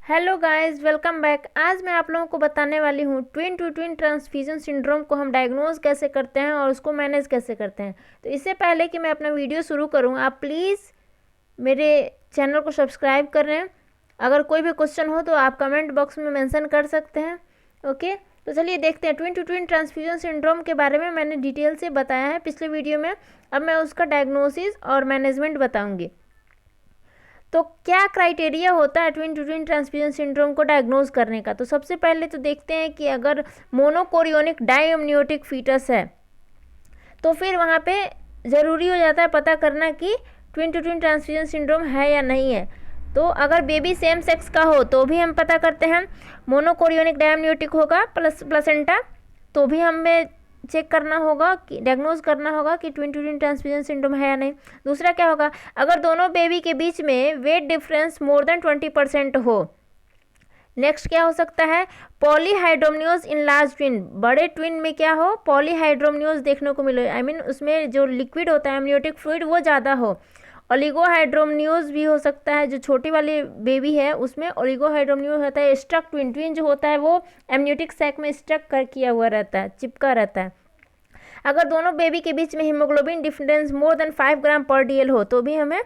Hello guys, welcome back. आज मैं आप लोगों को बताने वाली हूँ twin to twin transfusion syndrome को हम डायग्नोज कैसे करते हैं और उसको मैनेज कैसे करते हैं। तो इससे पहले कि मैं अपना वीडियो शुरू करूँ, आप प्लीज़ मेरे चैनल को सब्सक्राइब कर रहे हैं। अगर कोई भी क्वेश्चन हो तो आप कमेंट बॉक्स में मेंशन कर सकते हैं। ओके, तो चलिए देखते हैं। Twin to twin transfusion syndrome के बारे में मैंने डिटेल से बताया है पिछले वीडियो में। अब मैं उसका डायग्नोसिस और मैनेजमेंट बताऊँगी। तो क्या क्राइटेरिया होता है twin to twin transfusion syndrome को डायग्नोज करने का। तो सबसे पहले तो देखते हैं कि अगर मोनोकोरियोनिक डायम्नियोटिक फीटस है तो फिर वहाँ पे ज़रूरी हो जाता है पता करना कि twin to twin transfusion syndrome है या नहीं है। तो अगर बेबी सेम सेक्स का हो तो भी हम पता करते हैं। मोनोकोरियोनिक डायम्नियोटिक होगा प्लस प्लेसेंटा तो भी हमें चेक करना होगा कि डायग्नोज करना होगा कि twin to twin transfusion syndrome है या नहीं। दूसरा क्या होगा, अगर दोनों बेबी के बीच में वेट डिफरेंस मोर देन 20% हो। नेक्स्ट क्या हो सकता है, पॉलीहाइड्रोमनियोज इन लार्ज ट्विन। बड़े ट्विन में क्या हो, पॉलीहाइड्रोमनियोज देखने को मिले। आई मीन उसमें जो लिक्विड होता है एमनियोटिक फ्लूइड वो ज़्यादा हो। ओलिगोहाइड्रोमनियोज भी हो सकता है, जो छोटी वाली बेबी है उसमें ओलिगोहाइड्रोमनियोज होता है। स्टक ट्विन, ट्विन जो होता है वो एमनियोटिक सैक में स्टक कर किया हुआ रहता है, चिपका रहता है। अगर दोनों बेबी के बीच में हीमोग्लोबिन डिफरेंस मोर देन 5 ग्राम पर डीएल हो तो भी हमें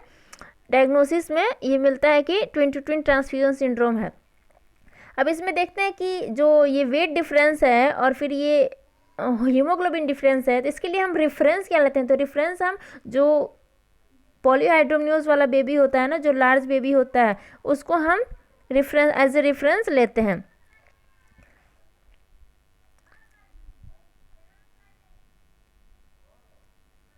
डायग्नोसिस में ये मिलता है कि twin to twin transfusion syndrome है। अब इसमें देखते हैं कि जो ये वेट डिफरेंस है और फिर ये हीमोग्लोबिन डिफरेंस है, तो इसके लिए हम रेफरेंस क्या लेते हैं। तो रेफरेंस हम जो पॉलीहाइड्रोमनियोज वाला बेबी होता है ना, जो लार्ज बेबी होता है, उसको हम रेफरेंस एज ए रेफरेंस लेते हैं।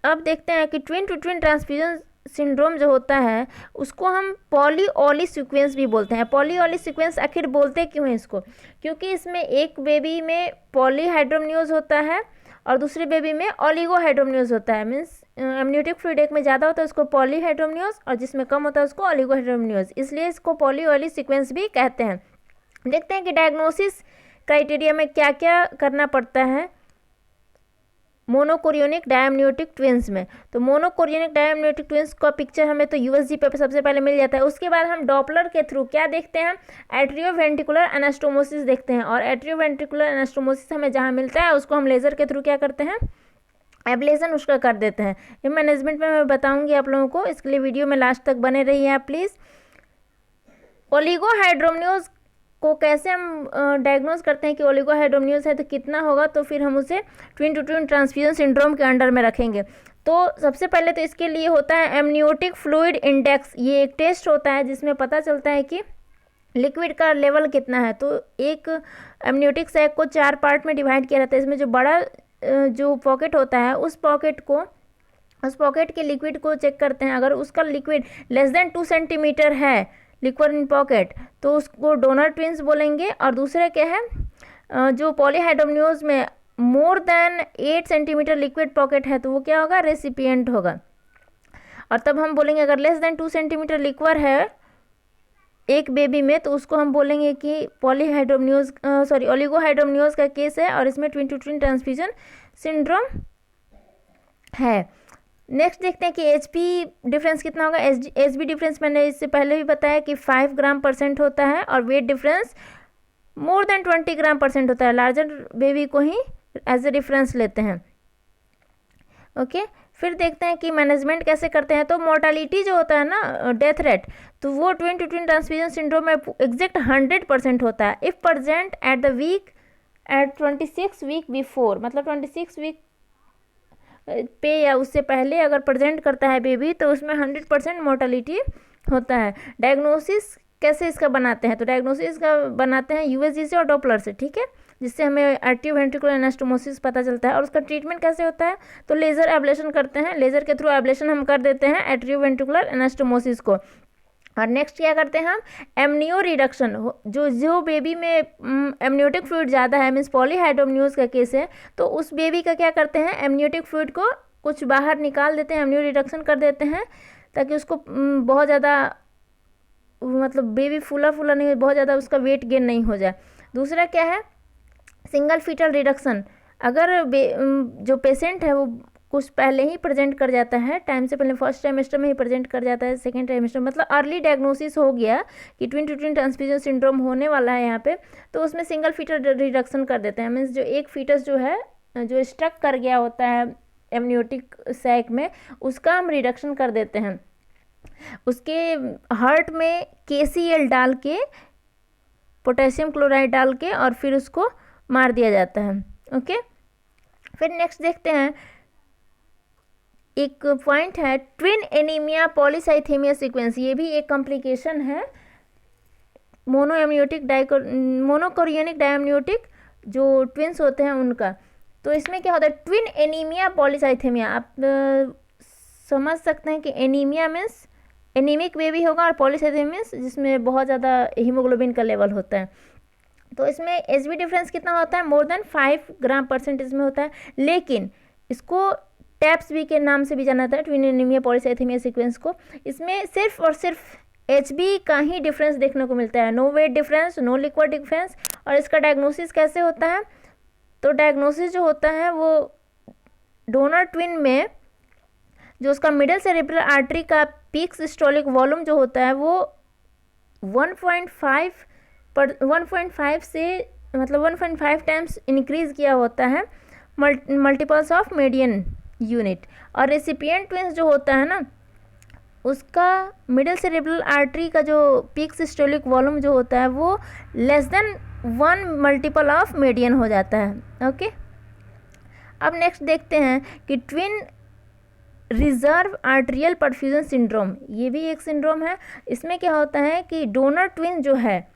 अब देखते हैं कि twin to twin transfusion syndrome जो होता है उसको हम पॉलीओली सीक्वेंस भी बोलते हैं। पॉलीओली सीक्वेंस आखिर बोलते क्यों हैं इसको, क्योंकि इसमें एक बेबी में पॉलीहाइड्रोमनियोज होता है और दूसरे बेबी में ओलिगोहाइड्रोमनियोज होता है। मीन्स एमनियोटिक फ्लूइड एक में ज़्यादा होता है उसको पॉलीहाइड्रोमनियोज और जिसमें कम होता है उसको ओलिगोहाइड्रोमनियोज, इसलिए इसको पॉलीओली सीक्वेंस भी कहते हैं। देखते हैं कि डायग्नोसिस क्राइटेरिया में क्या क्या करना पड़ता है मोनोकोरियोनिक डायम्नियोटिक ट्विंस में। तो मोनोकोरियोनिक डायम्नियोटिक ट्विंस का पिक्चर हमें तो यूएसजी पे सबसे पहले मिल जाता है। उसके बाद हम डॉपलर के थ्रू क्या देखते हैं, एट्रियोवेंट्रिकुलर एनास्टोमोसिस देखते हैं। और एट्रियोवेंट्रिकुलर एनास्टोमोसिस हमें जहाँ मिलता है उसको हम लेज़र के थ्रू क्या करते हैं, एब्लेशन उसका कर देते हैं। ये मैनेजमेंट में मैं बताऊंगी आप लोगों को, इसके लिए वीडियो में लास्ट तक बने रहिए आप प्लीज़। ओलिगोहाइड्रोमनियोज को कैसे हम डायग्नोज करते हैं कि ओलिगोहाइड्रोमनियोज है तो कितना होगा, तो फिर हम उसे twin to twin transfusion syndrome के अंडर में रखेंगे। तो सबसे पहले तो इसके लिए होता है एमनियोटिक फ्लूइड इंडेक्स। ये एक टेस्ट होता है जिसमें पता चलता है कि लिक्विड का लेवल कितना है। तो एक एमनियोटिक सैक को 4 पार्ट में डिवाइड किया रहता है। इसमें जो बड़ा जो पॉकेट होता है उस पॉकेट के लिक्विड को चेक करते हैं। अगर उसका लिक्विड लेस देन 2 सेंटीमीटर है लिक्विड इन पॉकेट तो उसको डोनर ट्विंस बोलेंगे। और दूसरे क्या है, जो पॉलीहाइड्रोमनियोज में more than 8 centimetre liquid pocket है तो वो क्या होगा, रेसिपिएंट होगा। और तब हम बोलेंगे अगर लेस देन 2 सेंटीमीटर लिक्विड है एक बेबी में तो उसको हम बोलेंगे कि पॉलीहाइड्रोमनियोज ओलिगोहाइड्रोमनियोज का केस है और इसमें twin to twin transfusion syndrome है। नेक्स्ट देखते हैं कि एचपी डिफरेंस कितना होगा। एचबी डिफरेंस मैंने इससे पहले भी बताया कि 5 ग्राम % होता है और वेट डिफरेंस मोर देन 20 ग्राम % होता है। लार्जर बेबी को ही एज ए डिफरेंस लेते हैं। ओके, फिर देखते हैं कि मैनेजमेंट कैसे करते हैं। तो मोर्टालिटी जो होता है ना, डेथ रेट, तो वो twin to twin transfusion syndrome में एग्जैक्ट 100% होता है if present at 26 week before. मतलब 26 वीक पे या उससे पहले अगर प्रेजेंट करता है बेबी तो उसमें 100% मोर्टालिटी होता है। डायग्नोसिस कैसे इसका बनाते हैं, तो डायग्नोसिस का बनाते हैं यूएसजी से और डॉपलर से, ठीक है, जिससे हमें एट्रियोवेंट्रिकुलर एनास्टोमोसिस पता चलता है। और उसका ट्रीटमेंट कैसे होता है, तो लेज़र एब्लेशन करते हैं। लेज़र के थ्रू एब्लेशन हम कर देते हैं एट्रियोवेंट्रिकुलर एनास्टोमोसिस को। और नेक्स्ट क्या करते हैं हम, एमनियो रिडक्शन। जो बेबी में एमनियोटिक फ्लूइड ज़्यादा है, मीन्स पॉलीहाइड्रोमनियोज का केस है, तो उस बेबी का क्या करते हैं, एमनियोटिक फ्लूइड को कुछ बाहर निकाल देते हैं, एमनियो रिडक्शन कर देते हैं ताकि उसको बहुत ज़्यादा मतलब बेबी फूला फूला नहीं, बहुत ज़्यादा उसका वेट गेन नहीं हो जाए। दूसरा क्या है, सिंगल फीटल रिडक्शन। अगर जो पेशेंट है वो कुछ पहले ही प्रेजेंट कर जाता है, टाइम से पहले फर्स्ट ट्राइमेस्टर में ही प्रेजेंट कर जाता है, सेकेंड ट्राइमेस्टर मतलब अर्ली डायग्नोसिस हो गया कि twin to twin transfusion syndrome होने वाला है यहाँ पे, तो उसमें सिंगल फीटर रिडक्शन कर देते हैं। मीन्स जो एक फीटस जो है जो स्टक कर गया होता है एमनियोटिक सैक में, उसका हम रिडक्शन कर देते हैं। उसके हार्ट में KCl डाल के, पोटेशियम क्लोराइड डाल के, और फिर उसको मार दिया जाता है। ओके, फिर नेक्स्ट देखते हैं, एक पॉइंट है ट्विन एनीमिया पॉलीसाइथेमिया सीक्वेंस। ये भी एक कॉम्प्लिकेशन है मोनोकोरियोनिक डायम्नियोटिक जो ट्विंस होते हैं उनका। तो इसमें क्या होता है, ट्विन एनीमिया पॉलीसाइथेमिया। आप समझ सकते हैं कि एनीमिया मीन्स एनीमिक बेबी होगा, और पॉलीसाइथेमिया मीन्स जिसमें बहुत ज़्यादा हीमोग्लोबिन का लेवल होता है। तो इसमें HB डिफरेंस कितना होता है, मोर देन 5 ग्राम % में होता है। लेकिन इसको टैप्स बी के नाम से भी जाना जाता है, ट्विन एनीमिया पॉलीसाइथेमिया सीक्वेंस को। इसमें सिर्फ और सिर्फ HB का ही डिफरेंस देखने को मिलता है, no weight difference, no liquid difference. और इसका डायग्नोसिस कैसे होता है, तो डायग्नोसिस जो होता है वो डोनर ट्विन में जो उसका मिडिल सेरेब्रल आर्टरी का पीक सिस्टोलिक वॉल्यूम जो होता है वो 1.5 से मतलब 1.5 टाइम्स इंक्रीज किया होता है, मल्टीपल्स ऑफ मीडियन यूनिट। और रेसिपिएंट ट्विंस जो होता है ना, उसका मिडिल सेरेब्रल आर्टरी का जो पीक सिस्टोलिक वॉल्यूम जो होता है वो less than 1 multiple of median हो जाता है। ओके, अब नेक्स्ट देखते हैं कि twin reserve arterial perfusion syndrome. ये भी एक सिंड्रोम है। इसमें क्या होता है कि डोनर ट्विन जो है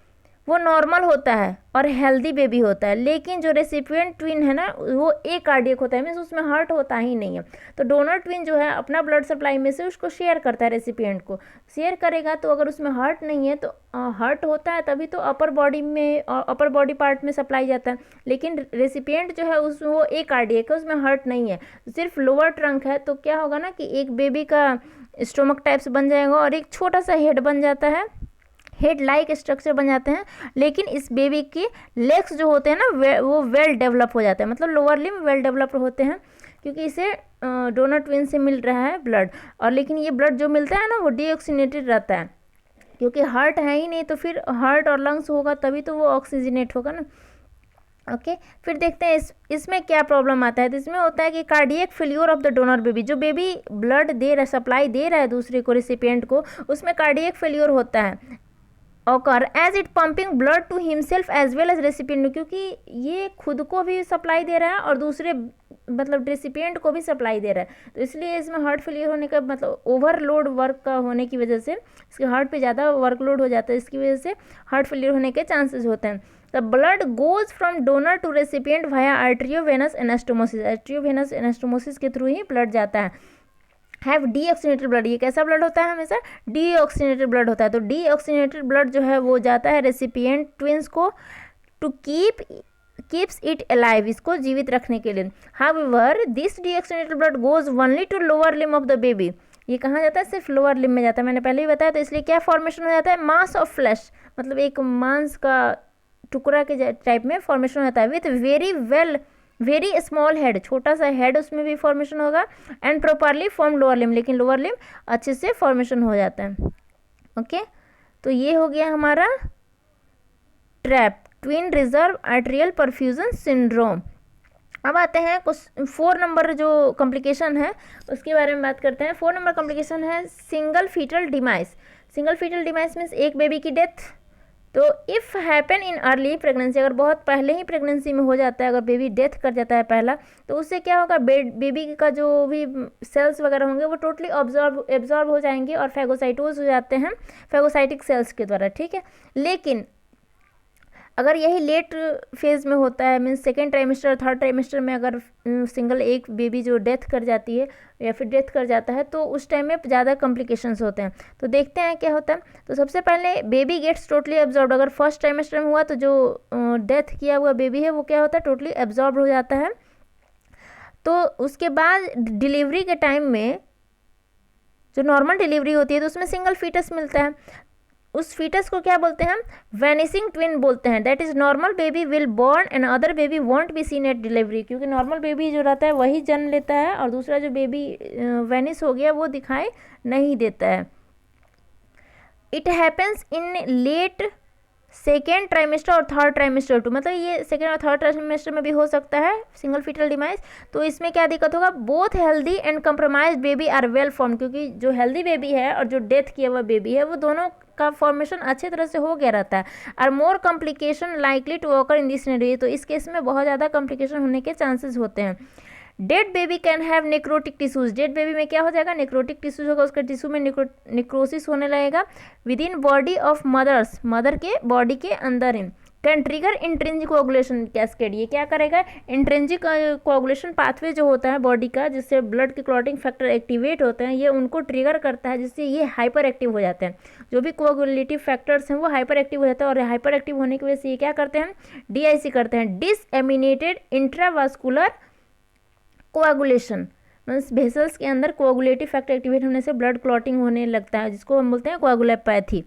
वो नॉर्मल होता है और हेल्दी बेबी होता है, लेकिन जो रेसिपिएंट ट्विन है ना वो एक कार्डियक होता है, मीन्स उसमें हार्ट होता ही नहीं है। तो डोनर ट्विन जो है अपना ब्लड सप्लाई में से उसको शेयर करता है, रेसिपिएंट को शेयर करेगा। तो अगर उसमें हार्ट नहीं है तो हार्ट होता है तभी तो अपर बॉडी में, अपर बॉडी पार्ट में सप्लाई जाता है। लेकिन रेसिपिएंट जो है उस वो एक कार्डियक है, उसमें हार्ट नहीं है, सिर्फ लोअर ट्रंक है। तो क्या होगा ना कि एक बेबी का स्टोमक टाइप्स बन जाएगा और एक छोटा सा हेड बन जाता है, हेड लाइक स्ट्रक्चर बन जाते हैं। लेकिन इस बेबी के लेग्स जो होते हैं ना वो वेल डेवलप हो जाते हैं, मतलब लोअर लिम्ब वेल डेवलप होते हैं, क्योंकि इसे डोनर ट्विन से मिल रहा है ब्लड। और लेकिन ये ब्लड जो मिलता है ना वो डीऑक्सीनेटेड रहता है, क्योंकि हार्ट है ही नहीं, तो फिर हार्ट और लंग्स होगा तभी तो वो ऑक्सीजनेट होगा ना। ओके, फिर देखते हैं इसमें क्या प्रॉब्लम आता है। तो इसमें होता है कि cardiac failure of the donor baby. जो बेबी ब्लड दे रहा है, सप्लाई दे रहा है दूसरे को, रेसिपिएंट को, उसमें कार्डियक फेल्योर होता है occur as it pumping blood to himself as well as recipient, क्योंकि ये खुद को भी सप्लाई दे रहा है और दूसरे मतलब रेसिपिएंट को भी सप्लाई दे रहा है। तो इसलिए इसमें हार्ट फेलियर होने का मतलब ओवरलोड वर्क का होने की वजह से इसके हार्ट पे ज़्यादा वर्कलोड हो जाता है, इसकी वजह से हार्ट फेलियर होने के चांसेस होते हैं। The blood goes from donor to recipient via arteriovenous anastomosis. Arteriovenous anastomosis के थ्रू ही ब्लड जाता है। हैव डीऑक्सीनेटेड ब्लड, ये कैसा ब्लड होता है, हमेशा डीऑक्सीनेटेड ब्लड होता है। तो डीऑक्सीनेटेड ब्लड जो है वो जाता है रेसिपिएंट ट्विंस को टू कीप्स इट अलाइव, इसको जीवित रखने के लिए। However this deoxygenated blood goes only to lower limb of the baby. ये कहाँ जाता है, सिर्फ लोअर लिम्ब में जाता है, मैंने पहले ही बताया। तो इसलिए क्या फॉर्मेशन हो जाता है, मास ऑफ फ्लैश, मतलब एक मांस का टुकड़ा के टाइप में फॉर्मेशन होता है, विथ वेरी स्मॉल हेड, छोटा सा हेड उसमें भी फॉर्मेशन होगा, and properly form lower limb, लेकिन लोअर लिम्ब अच्छे से फॉर्मेशन हो जाता है। ओके, तो ये हो गया हमारा trap, twin reserve arterial perfusion syndrome. अब आते हैं कुछ 4 नंबर जो कॉम्प्लिकेशन है उसके बारे में बात करते हैं। 4 नंबर कॉम्प्लिकेशन है single fetal demise. Single fetal demise means एक बेबी की डेथ। तो if happen in early pregnancy, अगर बहुत पहले ही प्रेगनेंसी में हो जाता है, अगर बेबी डेथ कर जाता है पहला, तो उससे क्या होगा, बेबी का जो भी सेल्स वगैरह होंगे वो टोटली एब्जॉर्ब हो जाएंगे और फैगोसाइटोज हो जाते हैं फैगोसाइटिक सेल्स के द्वारा, ठीक है। लेकिन अगर यही लेट फेज में होता है, means second trimester, third trimester में अगर सिंगल एक बेबी जो डेथ कर जाती है या फिर डेथ कर जाता है, तो उस टाइम में ज़्यादा कॉम्प्लिकेशंस होते हैं। तो देखते हैं क्या होता है। तो सबसे पहले बेबी गेट्स टोटली एब्जॉर्ब। अगर फर्स्ट ट्राइमेस्टर में हुआ तो जो डेथ किया हुआ बेबी है वो क्या होता है, टोटली एब्जॉर्ब हो जाता है। तो उसके बाद डिलीवरी के टाइम में जो नॉर्मल डिलीवरी होती है तो उसमें सिंगल फीटस मिलता है। उस फीटस को क्या बोलते हैं हम? वैनिसिंग ट्विन बोलते हैं। That is normal baby will born and other baby won't be seen at delivery, क्योंकि नॉर्मल बेबी जो रहता है वही जन्म लेता है और दूसरा जो बेबी वैनिस हो गया वो दिखाई नहीं देता है। It happens in late second trimester और थर्ड ट्राइमेस्टर टू, मतलब ये सेकेंड और थर्ड ट्राइमेस्टर में भी हो सकता है सिंगल फीटल डिमाइज। तो इसमें क्या दिक्कत होगा? Both healthy and compromised baby are well form, क्योंकि जो हेल्दी बेबी है और जो डेथ किया हुआ बेबी है वो दोनों का फॉर्मेशन अच्छे तरह से हो गया रहता है। Are more complication likely to occur in this scenario, तो इस केस में बहुत ज़्यादा कॉम्प्लिकेशन होने के चांसेस होते हैं। Dead baby can have necrotic tissues, dead baby में क्या हो जाएगा? नेक्रोटिक टिश्यूज होगा, उसके टिश्यू में निक्रोसिस होने लगेगा within body of mothers, mother के बॉडी के अंदर in can trigger intrinsic coagulation cascade, ये क्या करेगा? इंट्रिंसिक कोआगुलेशन पाथवे जो होता है बॉडी का, जिससे ब्लड के क्लॉटिंग फैक्टर एक्टिवेट होते हैं, ये उनको ट्रिगर करता है, जिससे ये हाइपर एक्टिव हो जाते हैं। जो भी कोआगुलेटिव फैक्टर्स हैं वो हाइपर एक्टिव हो जाता है और हाइपर एक्टिव होने की वजह से ये क्या करते हैं? DIC करते हैं, डिसएमिनेटेड इंट्रावास्कुलर कोआगुलेशन, मीन्स वेसल्स के अंदर कोआगुलेटिव फैक्टर एक्टिवेट होने से ब्लड क्लॉटिंग होने लगता है, जिसको हम बोलते हैं कोआगुलोपैथी।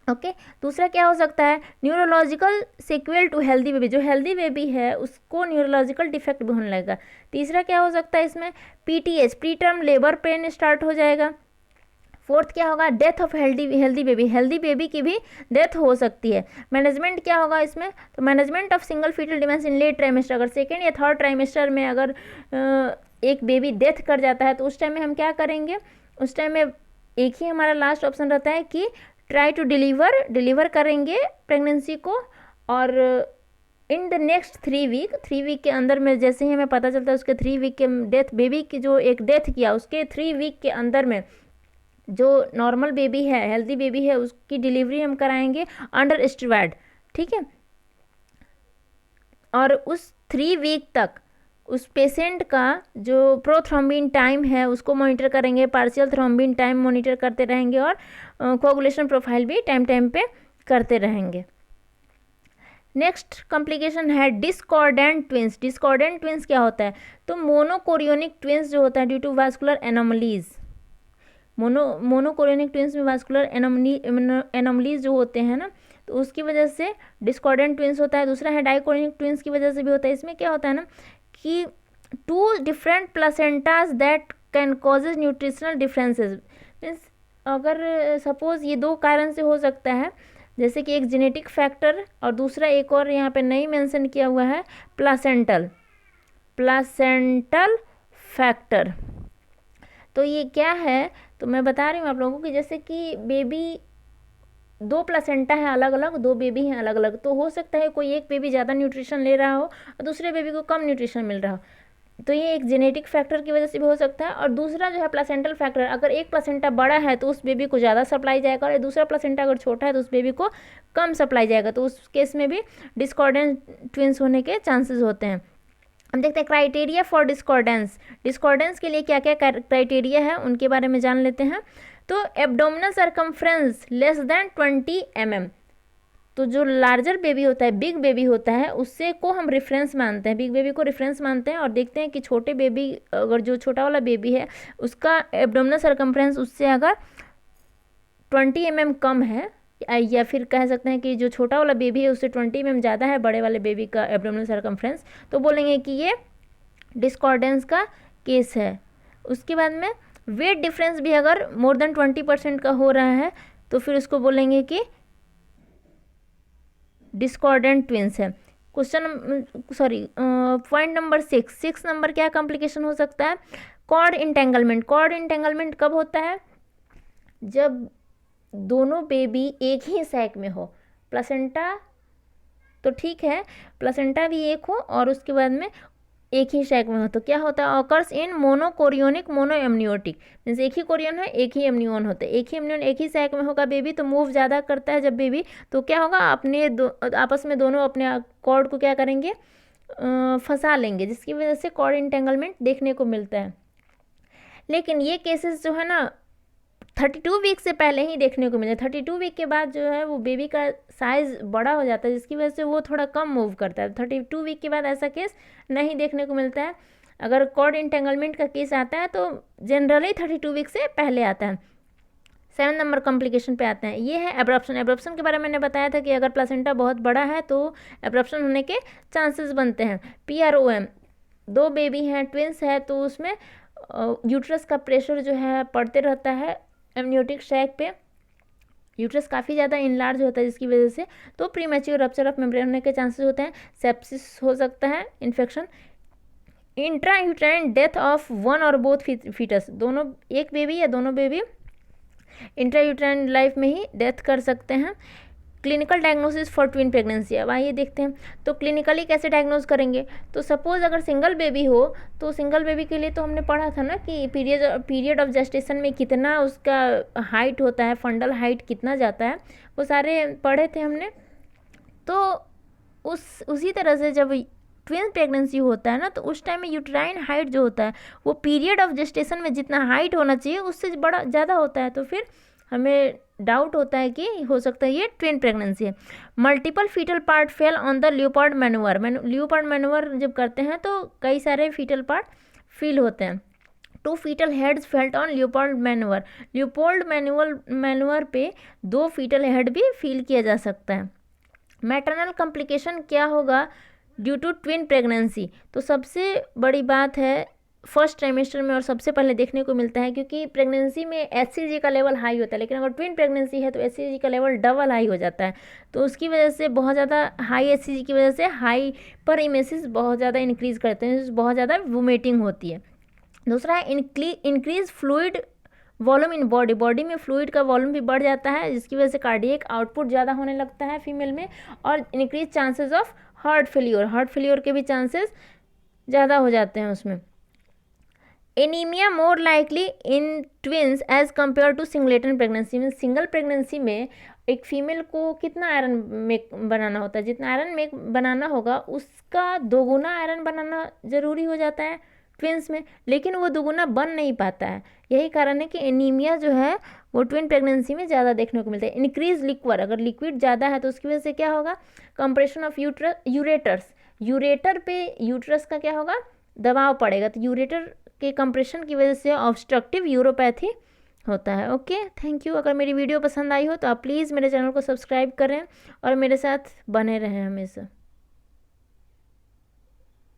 ओके, दूसरा क्या हो सकता है? Neurological sequel to healthy baby, जो हेल्दी बेबी है उसको न्यूरोलॉजिकल डिफेक्ट भी होने लगेगा। तीसरा क्या हो सकता है इसमें? PTH, pre term labour pain start हो जाएगा। फोर्थ क्या होगा? Death of healthy baby, healthy baby की भी डेथ हो सकती है। मैनेजमेंट क्या होगा इसमें? तो management of single fetal demands in late trimester, अगर सेकेंड या थर्ड ट्राइमेस्टर में अगर एक बेबी डेथ कर जाता है तो उस टाइम में हम क्या करेंगे? उस टाइम में एक ही हमारा लास्ट ऑप्शन रहता है कि ट्राई टू डिलीवर करेंगे प्रेगनेंसी को, और इन द नेक्स्ट 3 वीक के अंदर में जैसे ही हमें पता चलता है उसके 3 वीक के डेथ, बेबी की जो एक डेथ किया उसके 3 वीक के अंदर में जो नॉर्मल बेबी है, हेल्दी बेबी है, उसकी डिलीवरी हम कराएंगे अंडर स्टीरॉयड, ठीक है। और उस 3 वीक तक उस पेशेंट का जो प्रोथ्रोम्बिन टाइम है उसको मॉनिटर करेंगे, पार्शियल थ्रोम्बिन टाइम मॉनिटर करते रहेंगे और कोआगुलेशन प्रोफाइल भी टाइम पे करते रहेंगे। नेक्स्ट कॉम्प्लिकेशन है डिस्कॉर्डेंट ट्विंस। डिस्कॉर्डेंट ट्विंस क्या होता है? तो मोनोकोरियोनिक ट्विंस जो होता है due to vascular anomalies, monochorionic twins में वास्कुलर एनोमलीज जो होते हैं ना, तो उसकी वजह से डिस्कॉर्डेंट ट्विंस होता है। दूसरा है डाइकोरियोनिक ट्विंस की वजह से भी होता है। इसमें क्या होता है ना कि 2 different placentas that can causes nutritional differences, means अगर सपोज ये 2 कारण से हो सकता है, जैसे कि एक जेनेटिक फैक्टर और दूसरा एक और यहाँ पे नहीं मेंशन किया हुआ है प्लासेंटल फैक्टर। तो ये क्या है? तो मैं बता रही हूँ आप लोगों को कि जैसे कि बेबी 2 प्लासेंटा है अलग अलग, 2 बेबी हैं अलग अलग, तो हो सकता है कोई एक बेबी ज़्यादा न्यूट्रिशन ले रहा हो और दूसरे बेबी को कम न्यूट्रिशन मिल रहा हो, तो ये एक जेनेटिक फैक्टर की वजह से भी हो सकता है। और दूसरा जो है प्लासेंटल फैक्टर, अगर एक प्लासेंटा बड़ा है तो उस बेबी को ज़्यादा सप्लाई जाएगा और दूसरा प्लासेंटा अगर छोटा है तो उस बेबी को कम सप्लाई जाएगा, तो उस केस में भी डिस्कॉर्डेंट ट्विंस होने के चांसेस होते हैं। हम देखते हैं क्राइटेरिया फॉर डिस्कॉर्डेंस के लिए क्या क्या क्राइटेरिया है उनके बारे में जान लेते हैं। तो abdominal circumference less than 20 mm, तो जो लार्जर बेबी होता है, बिग बेबी होता है, उससे को हम रेफरेंस मानते हैं, बिग बेबी को रेफरेंस मानते हैं और देखते हैं कि छोटे बेबी, अगर जो छोटा वाला बेबी है उसका एब्डोमिनल सरकमफ्रेंस उससे अगर 20 mm कम है, या फिर कह सकते हैं कि जो छोटा वाला बेबी है उससे 20 mm ज़्यादा है बड़े वाले बेबी का एब्डोमिनल सरकमफ्रेंस, तो बोलेंगे कि ये डिस्कॉर्डेंस का केस है। उसके बाद में वेट डिफरेंस भी अगर मोर देन 20% का हो रहा है तो फिर उसको बोलेंगे कि डिस्कॉर्डेंट ट्विंस है। पॉइंट नंबर 6 नंबर क्या कॉम्प्लिकेशन हो सकता है? Cord entanglement. कॉर्ड इंटेंगलमेंट कब होता है? जब दोनों बेबी एक ही सैक में हो, प्लासेंटा तो ठीक है, प्लासेंटा भी एक हो और उसके बाद में एक ही सैक में हो, तो क्या होता है? ऑकर्स इन मोनोकोरियोनिक मोनोएमनियोटिक, मीन्स एक ही कोरियन है एक ही एमनियोन होता है, एक ही एमनियोन एक ही सैक में होगा बेबी, तो मूव ज़्यादा करता है जब बेबी, तो क्या होगा? आपस में दोनों अपने कॉर्ड को क्या करेंगे? फंसा लेंगे, जिसकी वजह से कॉर्ड इंटेंगलमेंट देखने को मिलता है। लेकिन ये केसेस जो है ना 32 वीक से पहले ही देखने को मिले। 32 वीक के बाद जो है वो बेबी का साइज़ बड़ा हो जाता है, जिसकी वजह से वो थोड़ा कम मूव करता है। 32 वीक के बाद ऐसा केस नहीं देखने को मिलता है। अगर कॉर्ड इंटेंगलमेंट का केस आता है तो जनरली 32 वीक से पहले आता है। 7 नंबर कॉम्प्लिकेशन पे आते हैं, ये है एब्रप्शन। एब्रप्शन के बारे में मैंने बताया था कि अगर प्लासेंटा बहुत बड़ा है तो एब्रप्शन होने के चांसेस बनते हैं। PROM, 2 बेबी हैं, ट्विंस है, तो उसमें यूट्रस का प्रेशर जो है पड़ते रहता है एमनियोटिक सैक पे, यूट्रस काफ़ी ज़्यादा इनलार्ज होता है जिसकी वजह से तो प्रीमैच्योर रप्चर ऑफ मेम्ब्रेन होने के चांसेस होते हैं। सेप्सिस हो सकता है, infection. Intra uterine death of one और बोथ फीटस, दोनों, एक बेबी या दोनों बेबी इंट्रा यूट्राइन लाइफ में ही डेथ कर सकते हैं। Clinical diagnosis for twin pregnancy, अब आइए देखते हैं तो क्लिनिकली कैसे डायग्नोज करेंगे। तो सपोज़ अगर सिंगल बेबी हो तो सिंगल बेबी के लिए तो हमने पढ़ा था ना कि पीरियड ऑफ जेस्टेशन में कितना उसका हाइट होता है, फंडल हाइट कितना जाता है, वो सारे पढ़े थे हमने। तो उसी तरह से जब ट्विन प्रेगनेंसी होता है ना तो उस टाइम में यूट्राइन हाइट जो होता है वो पीरियड ऑफ जेस्टेशन में जितना हाइट होना चाहिए उससे बड़ा ज़्यादा होता है, तो फिर हमें डाउट होता है कि हो सकता है ये ट्विन प्रेगनेंसी है। Multiple fetal part fell on the leopard maneuver, leopard maneuver जब करते हैं तो कई सारे फीटल पार्ट फील होते हैं। 2 fetal heads felt on leopard maneuver, Leopold maneuver पे 2 फीटल हेड भी फील किया जा सकता है। मैटरनल कॉम्प्लिकेशन क्या होगा ड्यू टू ट्विन प्रेगनेंसी, तो सबसे बड़ी बात है फर्स्ट ट्राइमेस्टर में और सबसे पहले देखने को मिलता है, क्योंकि प्रेगनेंसी में HCG का लेवल हाई होता है, लेकिन अगर ट्विन प्रेगनेंसी है तो HCG का लेवल डबल हाई हो जाता है, तो उसकी वजह से बहुत ज़्यादा हाई HCG की वजह से हाइपर इमेसिस बहुत ज़्यादा इंक्रीज़ करते हैं, बहुत ज़्यादा वोमिटिंग होती है। दूसरा है increase fluid volume in body में फ्लूइड का वॉल्यूम भी बढ़ जाता है जिसकी वजह से कार्डियक आउटपुट ज़्यादा होने लगता है फीमेल में, और increase chances of heart failure के भी चांसेस ज़्यादा हो जाते हैं उसमें। Anaemia more likely in twins as compare to singleton pregnancy में, सिंगल प्रेगनेंसी में एक फीमेल को कितना आयरन मेक बनाना होता है, जितना आयरन मेक बनाना होगा उसका 2 गुना आयरन बनाना ज़रूरी हो जाता है ट्विंस में, लेकिन वो 2 गुना बन नहीं पाता है। यही कारण है कि एनीमिया जो है वो ट्विन प्रेगनेंसी में ज़्यादा देखने को मिलता है। इंक्रीज लिक्विड, अगर लिक्विड ज़्यादा है तो उसकी वजह से क्या होगा, कंप्रेशन ऑफ यूरेटर्स, यूरेटर पे यूट्रस का क्या होगा, दबाव पड़ेगा, तो यूरेटर के कंप्रेशन की वजह से ऑब्स्ट्रक्टिव यूरोपैथी होता है। Okay, thank you. अगर मेरी वीडियो पसंद आई हो तो आप प्लीज़ मेरे चैनल को सब्सक्राइब करें और मेरे साथ बने रहें हमेशा।